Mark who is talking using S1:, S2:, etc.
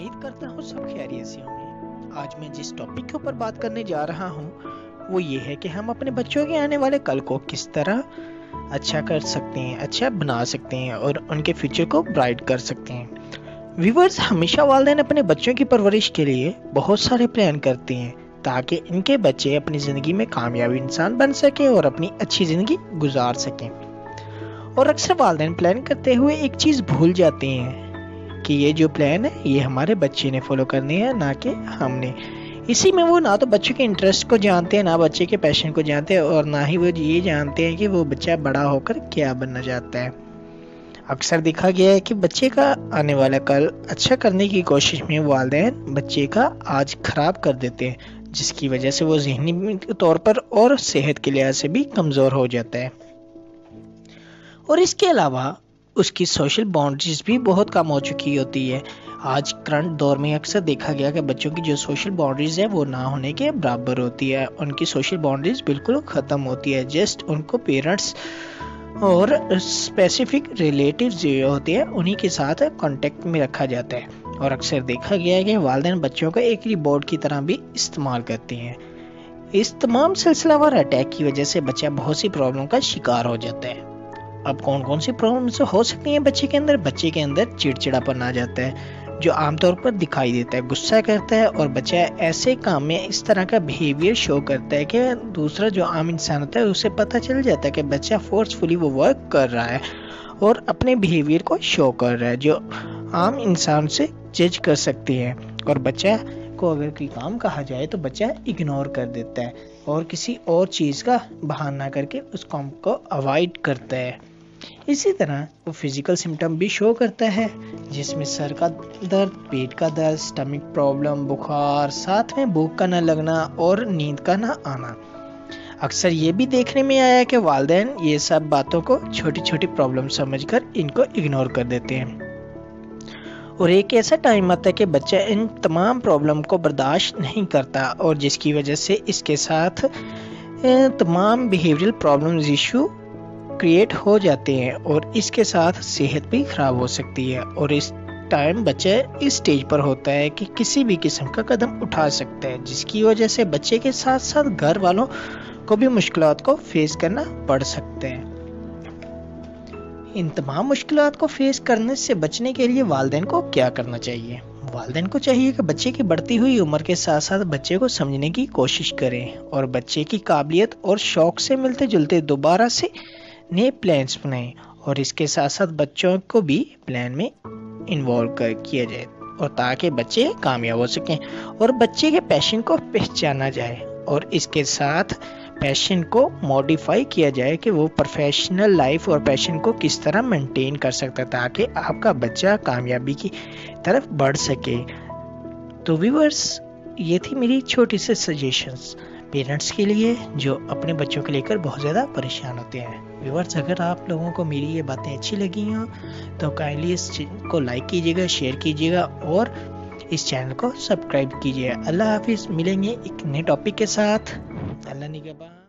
S1: امید کرتا ہوں سب خیریت سے ہوں گے۔ آج میں جس ٹاپک کے اوپر بات کرنے جا رہا ہوں وہ یہ ہے کہ ہم اپنے بچوں کے آنے والے کل کو کس طرح اچھا کر سکتے ہیں، اچھا بنا سکتے ہیں اور ان کے فیوچر کو برائٹ کر سکتے ہیں۔ ویورز، ہمیشہ والدین اپنے بچوں کی پرورش کے لیے بہت سارے پلان کرتے ہیں تاکہ ان کے بچے اپنی زندگی میں کامیاب انسان بن سکیں اور اپنی اچھی زندگی گزار سکیں۔ اور اکثر والدین پلان کرتے ہوئے ایک چیز بھول جاتے ہیں کہ یہ جو پلان ہے یہ ہمارے بچے نے فالو کرنے ہیں، نہ کہ ہم نے۔ اسی میں وہ نہ تو بچوں کے انٹرسٹ کو جانتے ہیں، نہ بچے کے پیشن کو جانتے ہیں، اور نہ ہی وہ یہ جانتے ہیں کہ وہ بچہ بڑا ہو کر کیا بننا چاہتا ہے۔ اکثر دیکھا گیا ہے کہ بچے کا آنے والا کل اچھا کرنے کی کوشش میں والدین بچے کا آج خراب کر دیتے ہیں، جس کی وجہ سے وہ ذہنی طور پر اور صحت کے لحاظ سے بھی کمزور ہو جاتا ہے۔ اور اس کے علاوہ اس کی سوشل باؤنڈریز بھی بہت کم ہو چکی ہوتی ہے۔ آج کرنٹ دور میں اکثر دیکھا گیا کہ بچوں کی جو سوشل باؤنڈریز ہے وہ نہ ہونے کے برابر ہوتی ہے۔ ان کی سوشل باؤنڈریز بالکل ختم ہوتی ہے۔ جسٹ ان کو پیرنٹس اور اسپیسیفک ریلیٹیوز جو ہوتے ہیں انہی کے ساتھ کانٹیکٹ میں رکھا جاتا ہے۔ اور اکثر دیکھا گیا ہے کہ والدین بچوں کو ایک ریبورٹ کی طرح بھی استعمال کرتے ہیں۔ اس تمام سلسلہ وار اٹیک کی وجہ سے بچہ بہت سی پرابلم کا شکار ہو جاتا ہے۔ اب کون کون سی پرابلمز ہو سکتی ہیں بچے کے اندر؟ بچے کے اندر چڑچڑاپن آ جاتا ہے جو عام طور پر دکھائی دیتا ہے، غصہ کرتا ہے، اور بچہ ایسے کام میں اس طرح کا بیہیویئر شو کرتا ہے کہ دوسرا جو عام انسان ہوتا ہے اسے پتہ چل جاتا ہے کہ بچہ فورسفلی وہ ورک کر رہا ہے اور اپنے بیہیویئر کو شو کر رہا ہے جو عام انسان سے جج کر سکتے ہیں۔ اور بچہ کو اگر کوئی کام کہا جائے تو بچہ اگنور کر دیتا ہے اور کسی اور چیز کا بہانہ کر کے اس کام کو اوائڈ کرتا ہے۔ اسی طرح وہ فزیکل سمٹم بھی شو کرتا ہے، جس میں سر کا درد، پیٹ کا درد، سٹمک پرابلم، بخار، ساتھ میں بھوک کا نہ لگنا اور نیند کا نہ آنا۔ اکثر یہ بھی دیکھنے میں آیا کہ والدین یہ سب باتوں کو چھوٹی چھوٹی پرابلم سمجھ کر ان کو اگنور کر دیتے ہیں، اور ایک ایسا ٹائم آتا ہے کہ بچہ ان تمام پرابلم کو برداشت نہیں کرتا، اور جس کی وجہ سے اس کے ساتھ تمام بیہیویئرل پرابلمز ایشو کریٹ ہو جاتے ہیں، اور اس کے ساتھ صحت بھی خراب ہو سکتی ہے۔ اور اس ٹائم بچہ اس سٹیج پر ہوتا ہے کہ کسی بھی قسم کا قدم اٹھا سکتا ہے، جس کی وجہ سے بچے کے ساتھ ساتھ گھر والوں کو بھی مشکلات کو فیس کرنا پڑ سکتے ہیں۔ ان تمام مشکلات کو فیس کرنے سے بچنے کے لیے والدین کو کیا کرنا چاہیے؟ والدین کو چاہیے کہ بچے کی بڑھتی ہوئی عمر کے ساتھ ساتھ بچے کو سمجھنے کی کوشش کریں، اور بچے کی قابلیت اور شوق سے ملتے جلتے دوبارہ سے نئے پلانز بنائیں، اور اس کے ساتھ ساتھ بچوں کو بھی پلان میں انوالو کیا جائے، اور تاکہ بچے کامیاب ہو سکیں اور بچے کے پیشن کو پہچانا جائے، اور اس کے ساتھ پیشن کو موڈیفائی کیا جائے کہ وہ پروفیشنل لائف اور پیشن کو کس طرح مینٹین کر سکتا ہے تاکہ آپ کا بچہ کامیابی کی طرف بڑھ سکے۔ تو ویورز، یہ تھی میری چھوٹی سی سجیشنز پیرنٹس کے لیے جو اپنے بچوں کو لے کر بہت زیادہ پریشان ہوتے ہیں۔ ویورز، اگر آپ لوگوں کو میری یہ باتیں اچھی لگی ہوں تو کائنڈلی اس کو لائک کیجیے گا، شیئر کیجیے گا اور اس چینل کو سبسکرائب کیجیے۔ اللہ حافظ، ملیں گے ایک نئے ٹاپک کے ساتھ۔ اللہ نگہبان۔